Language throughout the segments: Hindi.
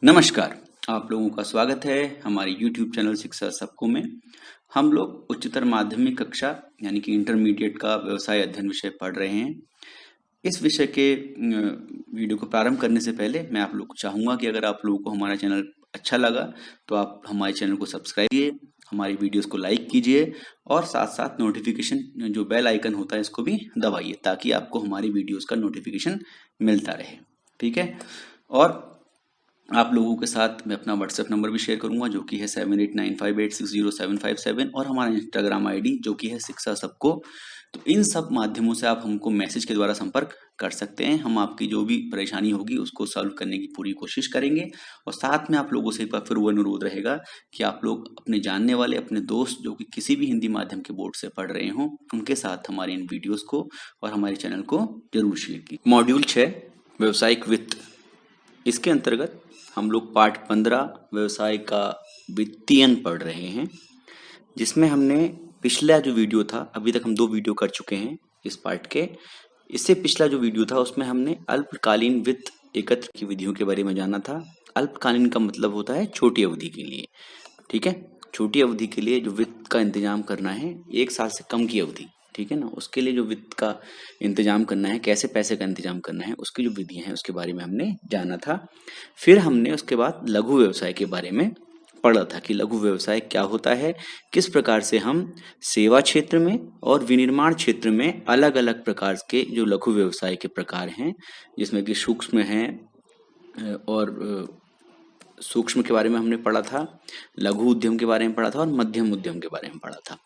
नमस्कार, आप लोगों का स्वागत है हमारे YouTube चैनल शिक्षा सबको में। हम लोग उच्चतर माध्यमिक कक्षा यानी कि इंटरमीडिएट का व्यवसाय अध्ययन विषय पढ़ रहे हैं। इस विषय के वीडियो को प्रारंभ करने से पहले मैं आप लोग को चाहूँगा कि अगर आप लोगों को हमारा चैनल अच्छा लगा तो आप हमारे चैनल को सब्सक्राइब कीजिए, हमारी वीडियोस को लाइक कीजिए और साथ-साथ नोटिफिकेशन जो बेल आइकन होता है इसको भी दबाइए ताकि आपको हमारी वीडियोस का नोटिफिकेशन मिलता रहे। ठीक है? और आप लोगों के साथ मैं अपना व्हाट्सएप नंबर भी शेयर करूंगा जो कि है 7895860757 और हमारा इंस्टाग्राम आईडी जो कि है शिक्षा सबको। तो इन सब माध्यमों से आप हमको मैसेज के द्वारा संपर्क कर सकते हैं। हम आपकी जो भी परेशानी होगी उसको सॉल्व करने की पूरी कोशिश करेंगे। और साथ में आप लोगों से एक बार फिर वो अनुरोध रहेगा कि आप लोग अपने जानने वाले अपने दोस्त जो कि किसी भी हिंदी माध्यम के बोर्ड से पढ़ रहे हों उनके साथ हमारे इन वीडियोस को और हमारे चैनल को जरूर शेयर कीजिए। मॉड्यूल 6 व्यवसायिक वित्त, इसके अंतर्गत हम लोग पाठ 15 व्यवसाय का वित्तीयन पढ़ रहे हैं, जिसमें हमने पिछला जो वीडियो था, अभी तक हम 2 वीडियो कर चुके हैं इस पाठ के। इससे पिछला जो वीडियो था उसमें हमने अल्पकालीन वित्त एकत्र की विधियों के बारे में जाना था। अल्पकालीन का मतलब होता है छोटी अवधि के लिए। ठीक है, छोटी अवधि के लिए जो वित्त का इंतजाम करना है 1 साल से कम की अवधि, ठीक है ना, उसके लिए जो वित्त का इंतजाम करना है, कैसे पैसे का इंतजाम करना है, उसकी जो विधियां हैं उसके बारे में हमने जाना था। फिर हमने उसके बाद लघु व्यवसाय के बारे में पढ़ा था कि लघु व्यवसाय क्या होता है, किस प्रकार से हम सेवा क्षेत्र में और विनिर्माण क्षेत्र में अलग अलग प्रकार के जो लघु व्यवसाय के प्रकार हैं, जिसमें कि सूक्ष्म हैं और सूक्ष्म के बारे में हमने पढ़ा था, लघु उद्यम के बारे में पढ़ा था और मध्यम उद्यम के बारे में पढ़ा था।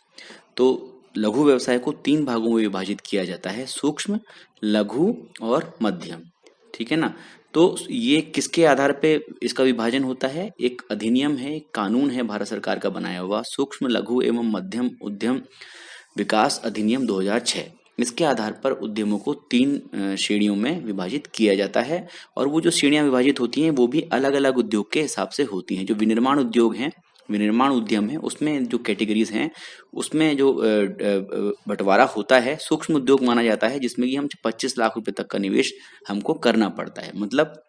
तो लघु व्यवसाय को 3 भागों में विभाजित किया जाता है, सूक्ष्म, लघु और मध्यम। ठीक है ना। तो ये किसके आधार पे इसका विभाजन होता है? एक अधिनियम है, एक कानून है भारत सरकार का बनाया हुआ, सूक्ष्म लघु एवं मध्यम उद्यम विकास अधिनियम 2006। इसके आधार पर उद्यमों को 3 श्रेणियों में विभाजित किया जाता है और वो जो श्रेणियां विभाजित होती हैं वो भी अलग अलग उद्योग के हिसाब से होती हैं। जो विनिर्माण उद्योग हैं, विनिर्माण उद्यम है, उसमें जो कैटेगरीज हैं उसमें जो बंटवारा होता है सूक्ष्म उद्योग माना जाता है, जिसमें कि हम 25 लाख रुपए तक का निवेश हमको करना पड़ता है। मतलब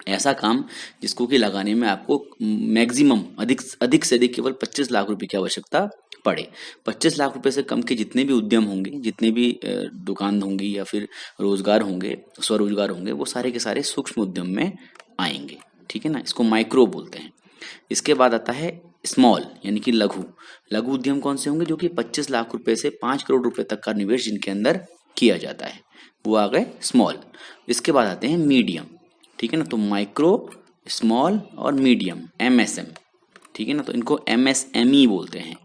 ऐसा काम जिसको कि लगाने में आपको मैक्सिमम अधिक से अधिक केवल 25 लाख रुपए की आवश्यकता पड़े। 25 लाख रुपए से कम के जितने भी उद्यम होंगे, जितने भी दुकान होंगी या फिर रोजगार होंगे, स्वरोजगार होंगे, वो सारे के सारे सूक्ष्म उद्यम में आएंगे। ठीक है ना, इसको माइक्रो बोलते हैं। इसके बाद आता है स्मॉल यानी कि लघु। लघु उद्यम कौन से होंगे? जो कि 25 लाख रुपए से 5 करोड़ रुपए तक का निवेश जिनके अंदर किया जाता है, वो आ गए स्मॉल। इसके बाद आते हैं मीडियम। ठीक है ना, तो माइक्रो, स्मॉल और मीडियम, एमएसएम। ठीक है ना, तो इनको एमएसएमई बोलते हैं।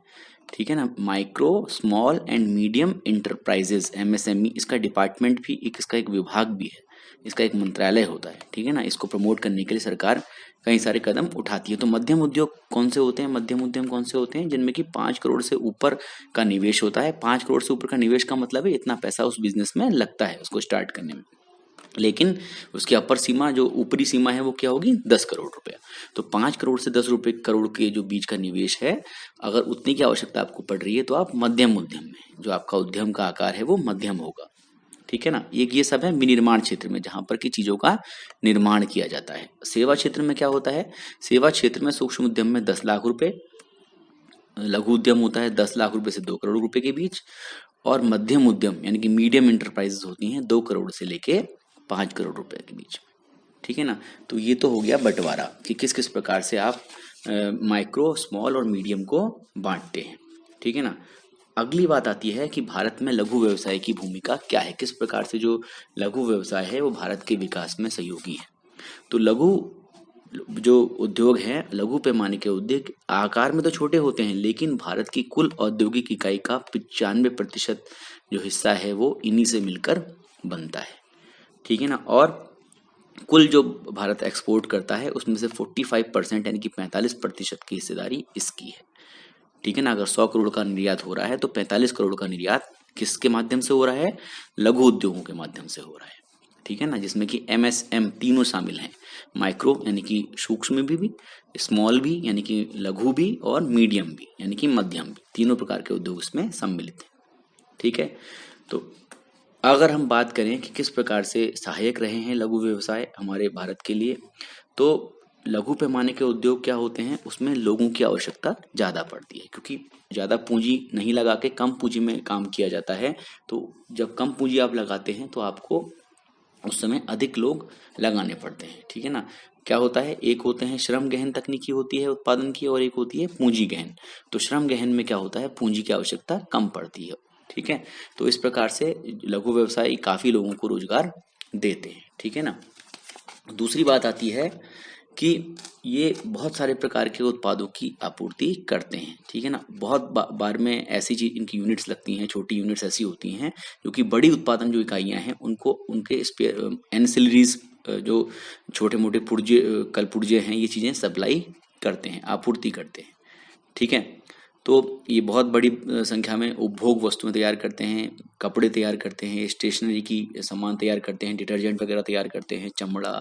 ठीक है ना, micro small and medium enterprises, MSME. इसका डिपार्टमेंट भी इसका एक विभाग भी है, इसका एक मंत्रालय होता है। ठीक है ना, इसको प्रमोट करने के लिए सरकार कई सारे कदम उठाती है। तो मध्यम उद्योग कौन से होते हैं? मध्यम उद्यम कौन से होते हैं? जिनमें कि 5 करोड़ से ऊपर का निवेश होता है। 5 करोड़ से ऊपर का निवेश का मतलब है इतना पैसा उस बिजनेस में लगता है उसको स्टार्ट करने में। लेकिन उसकी अपर सीमा, जो ऊपरी सीमा है, वो क्या होगी? 10 करोड़ रुपया। तो 5 करोड़ से 10 रुपए करोड़ के जो बीच का निवेश है, अगर उतनी की आवश्यकता आपको पड़ रही है तो आप मध्यम उद्यम में, जो आपका उद्यम का आकार है वो मध्यम होगा। ठीक है ना, ये सब है विनिर्माण क्षेत्र में, जहां पर की चीजों का निर्माण किया जाता है। सेवा क्षेत्र में क्या होता है? सेवा क्षेत्र में सूक्ष्म उद्यम में 10 लाख रुपए, लघु उद्यम होता है 10 लाख रुपए से 2 करोड़ रुपए के बीच, और मध्यम उद्यम यानी कि मीडियम इंटरप्राइजेस होती हैं 2 करोड़ से लेके 5 करोड़ रुपए के बीच। ठीक है ना, तो ये तो हो गया बंटवारा कि किस किस प्रकार से आप माइक्रो, स्मॉल और मीडियम को बांटते हैं। ठीक है ना, अगली बात आती है कि भारत में लघु व्यवसाय की भूमिका क्या है, किस प्रकार से जो लघु व्यवसाय है वो भारत के विकास में सहयोगी है। तो लघु जो उद्योग हैं, लघु पैमाने के उद्योग आकार में तो छोटे होते हैं, लेकिन भारत की कुल औद्योगिक इकाई का 95% जो हिस्सा है वो इन्हीं से मिलकर बनता है। ठीक है ना, और कुल जो भारत एक्सपोर्ट करता है उसमें से 45% यानी कि 45% की हिस्सेदारी इसकी है। ठीक है ना, अगर 100 करोड़ का निर्यात हो रहा है तो 45 करोड़ का निर्यात किसके माध्यम से हो रहा है? लघु उद्योगों के माध्यम से हो रहा है। ठीक है ना, जिसमें कि एमएसएम तीनों शामिल हैं, माइक्रो यानी कि सूक्ष्म भी, स्मॉल भी यानी कि लघु भी, और मीडियम भी यानी कि मध्यम भी, तीनों प्रकार के उद्योग इसमें सम्मिलित हैं। ठीक है, तो अगर हम बात करें कि किस प्रकार से सहायक रहे हैं लघु व्यवसाय हमारे भारत के लिए, तो लघु पैमाने के उद्योग क्या होते हैं, उसमें लोगों की आवश्यकता ज़्यादा पड़ती है, क्योंकि ज़्यादा पूंजी नहीं लगा के कम पूंजी में काम किया जाता है। तो जब कम पूंजी आप लगाते हैं तो आपको उस समय अधिक लोग लगाने पड़ते हैं, ठीक है ना। क्या होता है, एक होते हैं श्रम गहन तकनीकी होती है उत्पादन की, और एक होती है पूंजी गहन। तो श्रम गहन में क्या होता है, पूंजी की आवश्यकता कम पड़ती है, ठीक है। तो इस प्रकार से लघु व्यवसाय काफी लोगों को रोजगार देते हैं, ठीक है ना। दूसरी बात आती है कि ये बहुत सारे प्रकार के उत्पादों की आपूर्ति करते हैं, ठीक है ना। बहुत बार में ऐसी चीज इनकी यूनिट्स लगती हैं, छोटी यूनिट्स ऐसी होती हैं जो कि बड़ी उत्पादन जो इकाइयां हैं उनको उनके एंसिलरीज जो छोटे मोटे पुर्जे कल पुर्जे हैं, ये चीजें सप्लाई करते हैं, आपूर्ति करते हैं, ठीक है। तो ये बहुत बड़ी संख्या में उपभोग वस्तुएं तैयार करते हैं, कपड़े तैयार करते हैं, स्टेशनरी की सामान तैयार करते हैं, डिटर्जेंट वगैरह तैयार करते हैं, चमड़ा,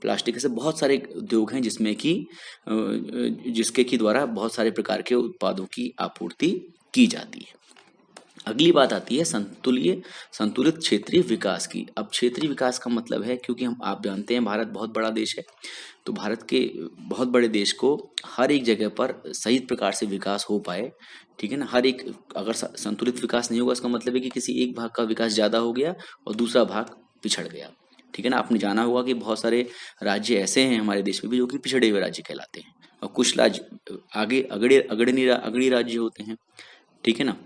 प्लास्टिक, ऐसे बहुत सारे उद्योग हैं जिसमें कि जिसके की द्वारा बहुत सारे प्रकार के उत्पादों की आपूर्ति की जाती है। अगली बात आती है संतुलित क्षेत्रीय विकास की। अब क्षेत्रीय विकास का मतलब है, क्योंकि हम आप जानते हैं भारत बहुत बड़ा देश है, तो भारत के बहुत बड़े देश को हर एक जगह पर सही प्रकार से विकास हो पाए, ठीक है ना। हर एक, अगर संतुलित विकास नहीं होगा इसका मतलब है कि किसी एक भाग का विकास ज्यादा हो गया और दूसरा भाग पिछड़ गया, ठीक है ना। आपने जाना होगा कि बहुत सारे राज्य ऐसे हैं हमारे देश में भी जो कि पिछड़े हुए राज्य कहलाते हैं, और कुछ राज्य आगे अगड़ी राज्य होते हैं, ठीक है ना।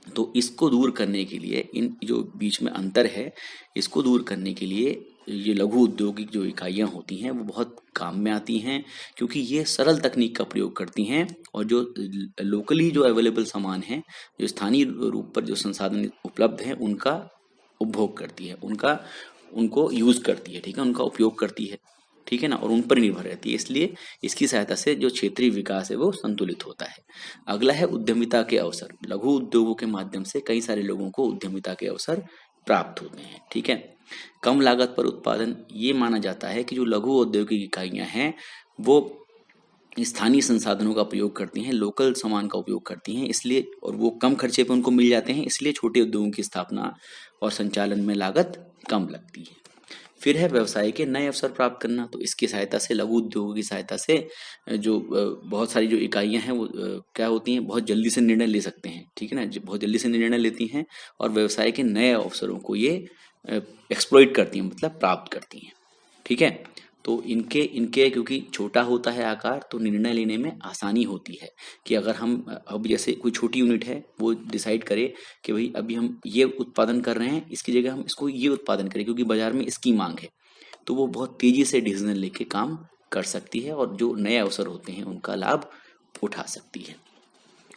तो इसको दूर करने के लिए, इन जो बीच में अंतर है, इसको दूर करने के लिए ये लघु औद्योगिक जो इकाइयां होती हैं वो बहुत काम में आती हैं, क्योंकि ये सरल तकनीक का प्रयोग करती हैं और जो लोकली जो अवेलेबल सामान है, जो स्थानीय रूप पर जो संसाधन उपलब्ध हैं उनका उपभोग करती है, उनका उनको यूज करती है, ठीक है, उनका उपयोग करती है, ठीक है ना, और उन पर निर्भर रहती है। इसलिए इसकी सहायता से जो क्षेत्रीय विकास है वो संतुलित होता है। अगला है उद्यमिता के अवसर। लघु उद्योगों के माध्यम से कई सारे लोगों को उद्यमिता के अवसर प्राप्त होते हैं, ठीक है। कम लागत पर उत्पादन, ये माना जाता है कि जो लघु औद्योगिक इकाइयां हैं वो स्थानीय संसाधनों का प्रयोग करती हैं, लोकल सामान का उपयोग करती हैं, इसलिए, और वो कम खर्चे पे उनको मिल जाते हैं, इसलिए छोटे उद्योगों की स्थापना और संचालन में लागत कम लगती है। फिर है व्यवसाय के नए अवसर प्राप्त करना। तो इसकी सहायता से, लघु उद्योगों की सहायता से जो बहुत सारी जो इकाइयां हैं वो क्या होती हैं, बहुत जल्दी से निर्णय ले सकते हैं, ठीक है ना, बहुत जल्दी से निर्णय लेती हैं और व्यवसाय के नए अवसरों को ये एक्सप्लॉइट करती हैं, मतलब प्राप्त करती हैं, ठीक है। तो इनके इनके क्योंकि छोटा होता है आकार, तो निर्णय लेने में आसानी होती है कि अगर हम अब जैसे कोई छोटी यूनिट है वो डिसाइड करे कि भाई अभी हम ये उत्पादन कर रहे हैं, इसकी जगह हम इसको ये उत्पादन करें क्योंकि बाजार में इसकी मांग है, तो वो बहुत तेजी से डिसीजन लेके काम कर सकती है और जो नए अवसर होते हैं उनका लाभ उठा सकती है।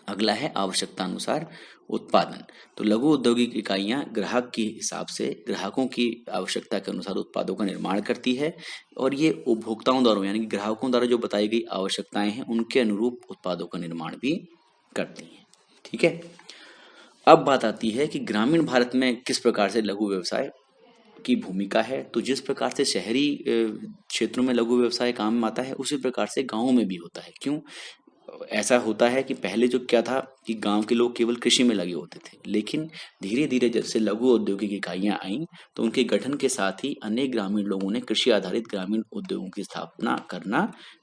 अगला है आवश्यकता अनुसार उत्पादन। तो लघु औद्योगिक इकाइयां ग्राहक के हिसाब से, ग्राहकों की आवश्यकता के अनुसार उत्पादों का निर्माण करती है और ये उपभोक्ताओं द्वारा यानी कि ग्राहकों द्वारा जो बताई गई आवश्यकताएं हैं उनके अनुरूप उत्पादों का निर्माण भी करती हैं, ठीक है। अब बात आती है कि ग्रामीण भारत में किस प्रकार से लघु व्यवसाय की भूमिका है। तो जिस प्रकार से शहरी क्षेत्रों में लघु व्यवसाय काम में आता है, उसी प्रकार से गाँव में भी होता है। क्यों ऐसा होता है कि पहले जो क्या था कि गांव के लोग केवल कृषि में लगे होते थे, लेकिन धीरे धीरे जब से लघु औद्योगिक इकाइयां आईं तो उनके गठन के साथ ही अनेक ग्रामीण लोगों ने कृषि आधारित ग्रामीण उद्योगों की स्थापना करना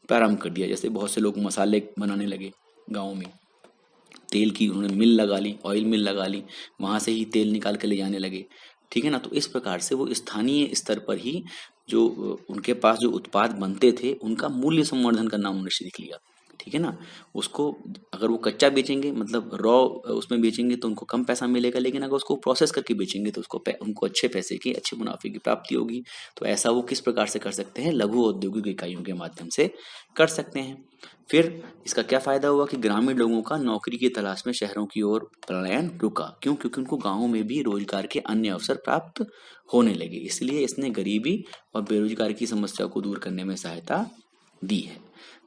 प्रारंभ कर दिया। जैसे बहुत से लोग मसाले बनाने लगे गाँव में, तेल की उन्होंने मिल लगा ली, ऑयल मिल लगा ली, वहां से ही तेल निकाल के ले जाने लगे, ठीक है ना। तो इस प्रकार से वो स्थानीय स्तर पर ही जो उनके पास जो उत्पाद बनते थे उनका मूल्य संवर्धन करना उन्होंने सीख लिया, ठीक है ना। उसको अगर वो कच्चा बेचेंगे, मतलब रॉ उसमें बेचेंगे तो उनको कम पैसा मिलेगा, लेकिन अगर उसको प्रोसेस करके बेचेंगे तो उनको अच्छे पैसे की, अच्छे मुनाफे की प्राप्ति होगी। तो ऐसा वो किस प्रकार से कर सकते हैं, लघु औद्योगिक इकाइयों के माध्यम से कर सकते हैं। फिर इसका क्या फायदा हुआ कि ग्रामीण लोगों का नौकरी की तलाश में शहरों की ओर पलायन रुका। क्यों? क्योंकि उनको गाँवों में भी रोजगार के अन्य अवसर प्राप्त होने लगे, इसलिए इसने गरीबी और बेरोजगारी की समस्या को दूर करने में सहायता दी है।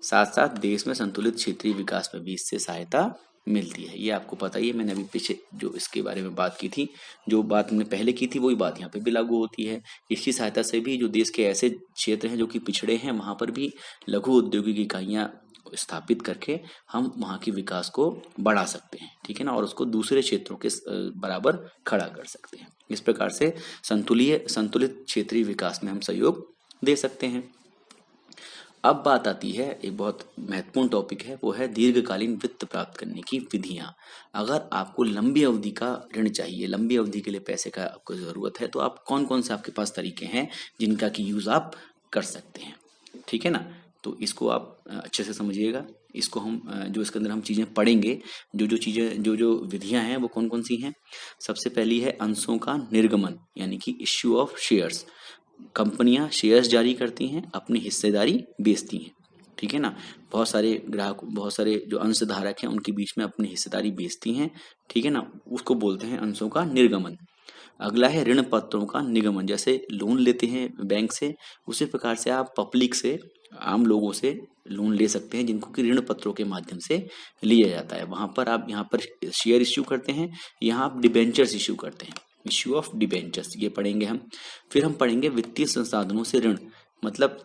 साथ साथ देश में संतुलित क्षेत्रीय विकास में भी इससे सहायता मिलती है। ये आपको पता ही है, मैंने अभी पीछे जो इसके बारे में बात की थी, जो बात मैंने पहले की थी वही बात यहाँ पे भी लागू होती है। इसकी सहायता से भी जो देश के ऐसे क्षेत्र हैं जो कि पिछड़े हैं, वहां पर भी लघु औद्योगिक इकाइयां स्थापित करके हम वहाँ के विकास को बढ़ा सकते हैं, ठीक है ना, और उसको दूसरे क्षेत्रों के बराबर खड़ा कर सकते हैं। इस प्रकार से संतुलित क्षेत्रीय विकास में हम सहयोग दे सकते हैं। अब बात आती है एक बहुत महत्वपूर्ण टॉपिक है, वो है दीर्घकालीन वित्त प्राप्त करने की विधियां। अगर आपको लंबी अवधि का ऋण चाहिए, लंबी अवधि के लिए पैसे का आपको जरूरत है, तो आप कौन कौन से आपके पास तरीके हैं जिनका की यूज आप कर सकते हैं, ठीक है ना। तो इसको आप अच्छे से समझिएगा। इसको हम जो इसके अंदर हम चीजें पढ़ेंगे, जो चीजें जो विधियां हैं वो कौन कौन सी हैं। सबसे पहली है अंशों का निर्गमन, यानी कि इश्यू ऑफ शेयर्स। कंपनियां शेयर्स जारी करती हैं, अपनी हिस्सेदारी बेचती हैं, ठीक है ना। बहुत सारे ग्राहक, बहुत सारे जो अंशधारक हैं उनके बीच में अपनी हिस्सेदारी बेचती हैं, ठीक है ना। उसको बोलते हैं अंशों का निर्गमन। अगला है ऋण पत्रों का निगमन। जैसे लोन लेते हैं बैंक से, उसी प्रकार से आप पब्लिक से, आम लोगों से लोन ले सकते हैं, जिनको कि ऋण पत्रों के माध्यम से लिया जाता है। वहां पर आप यहाँ पर शेयर इश्यू करते हैं, यहाँ आप डिबेंचर्स इश्यू करते हैं, इश्यू ऑफ डिबेंचर्स, ये पढ़ेंगे हम। फिर हम पढ़ेंगे वित्तीय संसाधनों से ऋण, मतलब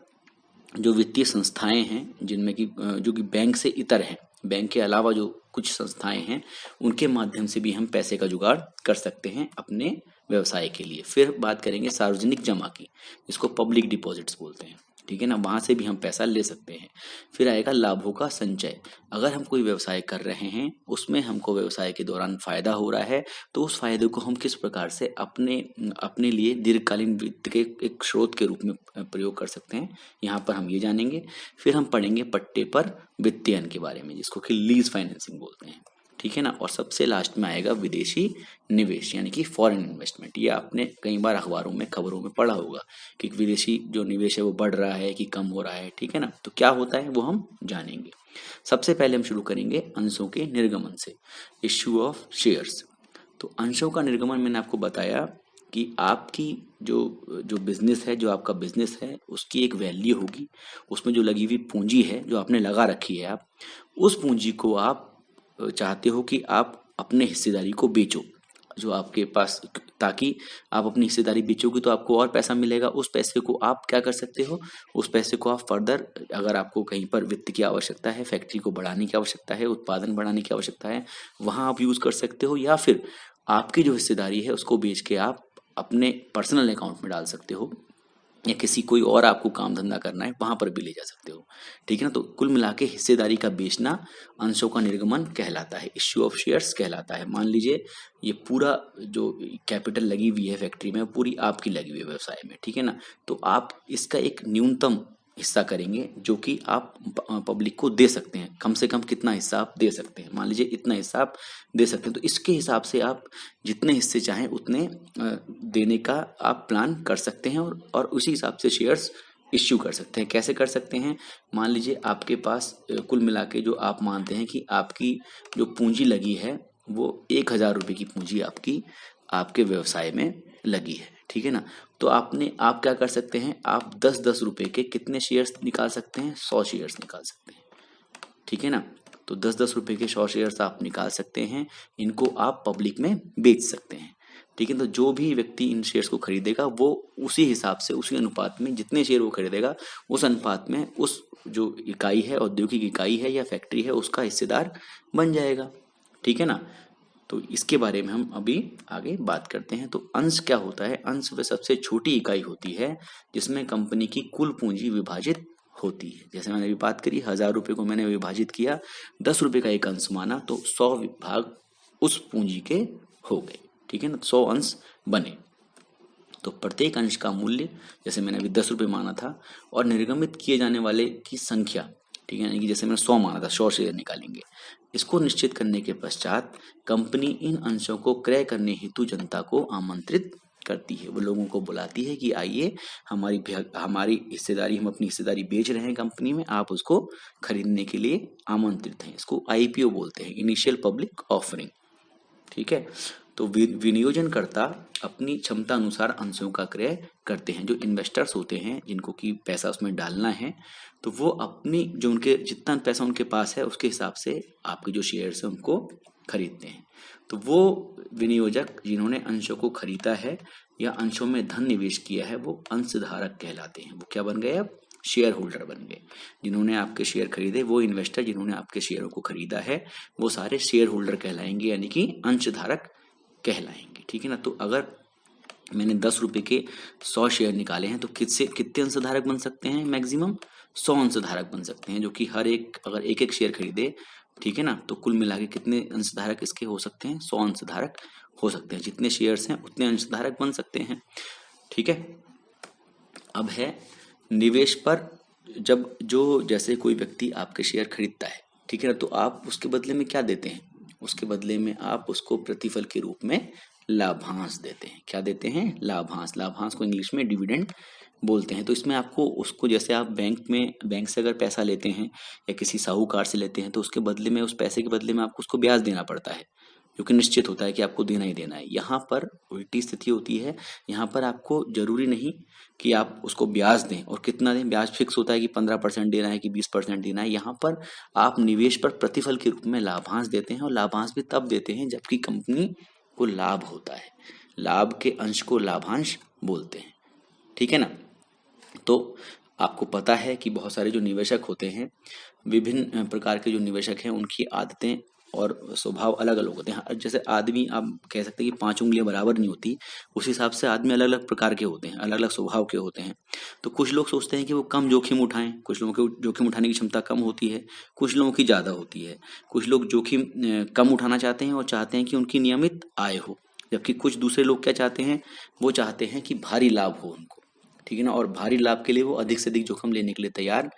जो वित्तीय संस्थाएं हैं जिनमें कि जो कि बैंक से इतर हैं, बैंक के अलावा जो कुछ संस्थाएं हैं, उनके माध्यम से भी हम पैसे का जुगाड़ कर सकते हैं अपने व्यवसाय के लिए। फिर बात करेंगे सार्वजनिक जमा की, इसको पब्लिक डिपॉजिट्स बोलते हैं, ठीक है ना, वहां से भी हम पैसा ले सकते हैं। फिर आएगा लाभों का संचय। अगर हम कोई व्यवसाय कर रहे हैं, उसमें हमको व्यवसाय के दौरान फायदा हो रहा है, तो उस फायदे को हम किस प्रकार से अपने अपने लिए दीर्घकालीन वित्त के एक स्रोत के रूप में प्रयोग कर सकते हैं, यहाँ पर हम ये जानेंगे। फिर हम पढ़ेंगे पट्टे पर वित्तीयन के बारे में, जिसको कि लीज फाइनेंसिंग बोलते हैं, ठीक है ना। और सबसे लास्ट में आएगा विदेशी निवेश, यानी कि फॉरेन इन्वेस्टमेंट। ये आपने कई बार अखबारों में, खबरों में पढ़ा होगा कि विदेशी जो निवेश है वो बढ़ रहा है कि कम हो रहा है, ठीक है ना। तो क्या होता है वो हम जानेंगे। सबसे पहले हम शुरू करेंगे अंशों के निर्गमन से, इश्यू ऑफ शेयर्स। तो अंशों का निर्गमन मैंने आपको बताया कि आपकी जो जो बिजनेस है, जो आपका बिजनेस है, उसकी एक वैल्यू होगी, उसमें जो लगी हुई पूंजी है, जो आपने लगा रखी है, आप उस पूंजी को आप चाहते हो कि आप अपने हिस्सेदारी को बेचो, जो आपके पास, ताकि आप अपनी हिस्सेदारी बेचोगे तो आपको और पैसा मिलेगा। उस पैसे को आप क्या कर सकते हो, उस पैसे को आप फर्दर, अगर आपको कहीं पर वित्त की आवश्यकता है, फैक्ट्री को बढ़ाने की आवश्यकता है, उत्पादन बढ़ाने की आवश्यकता है, वहां आप यूज कर सकते हो। या फिर आपकी जो हिस्सेदारी है उसको बेच के आप अपने पर्सनल अकाउंट में डाल सकते हो, या किसी कोई और आपको काम धंधा करना है वहां पर भी ले जा सकते हो, ठीक है ना। तो कुल मिला के हिस्सेदारी का बेचना अंशों का निर्गमन कहलाता है, इश्यू ऑफ शेयर्स कहलाता है। मान लीजिए ये पूरा जो कैपिटल लगी हुई है फैक्ट्री में, पूरी आपकी लगी हुई है व्यवसाय में, ठीक है ना। तो आप इसका एक न्यूनतम हिस्सा करेंगे जो कि आप पब्लिक को दे सकते हैं। कम से कम कितना हिस्सा आप दे सकते हैं, मान लीजिए इतना हिस्सा आप दे सकते हैं, तो इसके हिसाब से आप जितने हिस्से चाहें उतने देने का आप प्लान कर सकते हैं, और उसी हिसाब से शेयर्स इश्यू कर सकते हैं। कैसे कर सकते हैं, मान लीजिए आपके पास कुल मिला के जो आप मानते हैं कि आपकी जो पूंजी लगी है वो 1,000 रुपए की पूंजी आपकी आपके व्यवसाय में लगी है, ठीक है ना। तो आप क्या कर सकते हैं, आप 10-10 रुपए के कितने शेयर्स निकाल सकते हैं, 100 शेयर्स निकाल सकते हैं, ठीक है ना। तो 10-10 रुपए के 100 शेयर्स आप निकाल सकते हैं, इनको आप पब्लिक में बेच सकते हैं, ठीक है। तो जो भी व्यक्ति इन शेयर्स को खरीदेगा वो उसी हिसाब से, उसी अनुपात में, जितने शेयर वो खरीदेगा उस अनुपात में उस जो इकाई है, औद्योगिक इकाई है या फैक्ट्री है, उसका हिस्सेदार बन जाएगा, ठीक है ना। तो इसके बारे में हम अभी आगे बात करते हैं। तो अंश क्या होता है, अंश वह सबसे छोटी इकाई होती है जिसमें कंपनी की कुल पूंजी विभाजित होती है। जैसे मैंने अभी बात करी, 1,000 रुपए को मैंने विभाजित किया, 10 रुपए का एक अंश माना, तो 100 भाग उस पूंजी के हो गए, ठीक है ना, 100 अंश बने। तो प्रत्येक अंश का मूल्य, जैसे मैंने अभी 10 रुपए माना था, और निर्गमित किए जाने वाले की संख्या, ठीक है, यानी कि जैसे मैंने 100 माना था, 100 शेयर निकालेंगे। इसको निश्चित करने के पश्चात कंपनी इन अंशों को क्रय करने हेतु जनता को आमंत्रित करती है। वो लोगों को बुलाती है कि आइए, हमारी हिस्सेदारी, हम अपनी हिस्सेदारी बेच रहे हैं कंपनी में, आप उसको खरीदने के लिए आमंत्रित हैं। इसको आईपीओ बोलते हैं, इनिशियल पब्लिक ऑफरिंग, ठीक है। तो विनियोजनकर्ता अपनी क्षमता अनुसार अंशों का क्रय करते हैं। जो इन्वेस्टर्स होते हैं, जिनको कि पैसा उसमें डालना है, तो वो अपनी जो उनके जितना पैसा उनके पास है उसके हिसाब से आपके जो शेयर्स हैं उनको खरीदते हैं। तो वो विनियोजक जिन्होंने अंशों को खरीदा है या अंशों में धन निवेश किया है, वो अंशधारक कहलाते हैं। वो क्या बन गए, अब शेयर होल्डर बन गए। जिन्होंने आपके शेयर खरीदे, वो इन्वेस्टर जिन्होंने आपके शेयरों को खरीदा है, वो सारे शेयर होल्डर कहलाएंगे, यानी कि अंशधारक कहलाएंगे, ठीक है ना। तो अगर मैंने 10 रुपए के 100 शेयर निकाले हैं, तो कितने अंशधारक बन सकते हैं, मैक्सिमम 100 अंशधारक बन सकते हैं, जो कि हर एक अगर एक एक शेयर खरीदे, ठीक है ना, तो कुल मिला के कितने अंशधारक इसके हो सकते हैं? 100 अंशधारक हो सकते हैं। जितने शेयर्स हैं उतने अंशधारक बन सकते हैं, ठीक है। अब है निवेश पर, जब जो जैसे कोई व्यक्ति आपके शेयर खरीदता है, ठीक है ना, तो आप उसके बदले में क्या देते हैं? उसके बदले में आप उसको प्रतिफल के रूप में लाभांश देते हैं। क्या देते हैं? लाभांश। लाभांश को इंग्लिश में डिविडेंड बोलते हैं। तो इसमें आपको उसको, जैसे आप बैंक से अगर पैसा लेते हैं या किसी साहूकार से लेते हैं, तो उसके बदले में, उस पैसे के बदले में आपको उसको ब्याज देना पड़ता है, जो कि निश्चित होता है कि आपको देना ही देना है। यहाँ पर उल्टी स्थिति होती है। यहाँ पर आपको जरूरी नहीं कि आप उसको ब्याज दें, और कितना दें, ब्याज फिक्स होता है कि 15% देना है कि 20% देना है। यहाँ पर आप निवेश पर प्रतिफल के रूप में लाभांश देते हैं, और लाभांश भी तब देते हैं जबकि कंपनी को लाभ होता है। लाभ के अंश को लाभांश बोलते हैं, ठीक है ना। तो आपको पता है कि बहुत सारे जो निवेशक होते हैं, विभिन्न प्रकार के जो निवेशक हैं, उनकी आदतें और स्वभाव अलग अलग होते हैं। जैसे आदमी, आप कह सकते हैं कि 5 उंगलियां बराबर नहीं होती, उस हिसाब से आदमी अलग अलग प्रकार के होते हैं, अलग अलग स्वभाव के होते हैं। तो कुछ लोग सोचते हैं कि वो कम जोखिम उठाएं, कुछ लोगों की जोखिम उठाने की क्षमता कम होती है, कुछ लोगों की ज़्यादा होती है। कुछ लोग जोखिम कम उठाना चाहते हैं और चाहते हैं कि उनकी नियमित आय हो, जबकि कुछ दूसरे लोग क्या चाहते हैं? वो चाहते हैं कि भारी लाभ हो उनको, ठीक है ना, और भारी लाभ के लिए वो अधिक से अधिक जोखिम लेने के लिए तैयार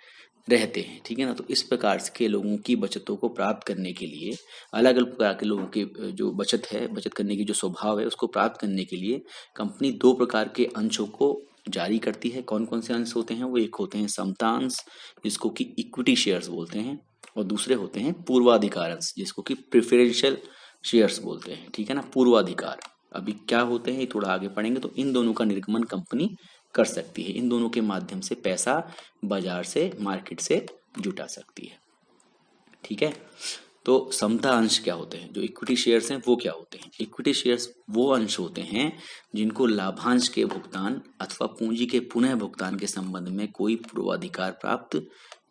रहते हैं, ठीक है ना। तो इस प्रकार के लोगों की बचतों को प्राप्त करने के लिए, अलग अलग प्रकार के लोगों की जो बचत है, बचत करने की जो स्वभाव है, उसको प्राप्त करने के लिए कंपनी 2 प्रकार के अंशों को जारी करती है। कौन कौन से अंश होते हैं? वो एक होते हैं समता अंश, जिसको कि इक्विटी शेयर्स बोलते हैं, और दूसरे होते हैं पूर्वाधिकार अंश, जिसको कि प्रेफरेंशियल शेयर्स बोलते हैं, ठीक है ना। पूर्वाधिकार अभी क्या होते हैं, थोड़ा आगे पढ़ेंगे। तो इन दोनों का निर्गमन कंपनी कर सकती है, इन दोनों के माध्यम से पैसा बाजार से, मार्केट से जुटा सकती है, ठीक है। तो समता अंश क्या होते हैं? जो इक्विटी शेयर्स हैं वो क्या होते हैं? इक्विटी शेयर्स वो अंश होते हैं जिनको लाभांश के भुगतान अथवा पूंजी के पुनः भुगतान के संबंध में कोई पूर्वाधिकार प्राप्त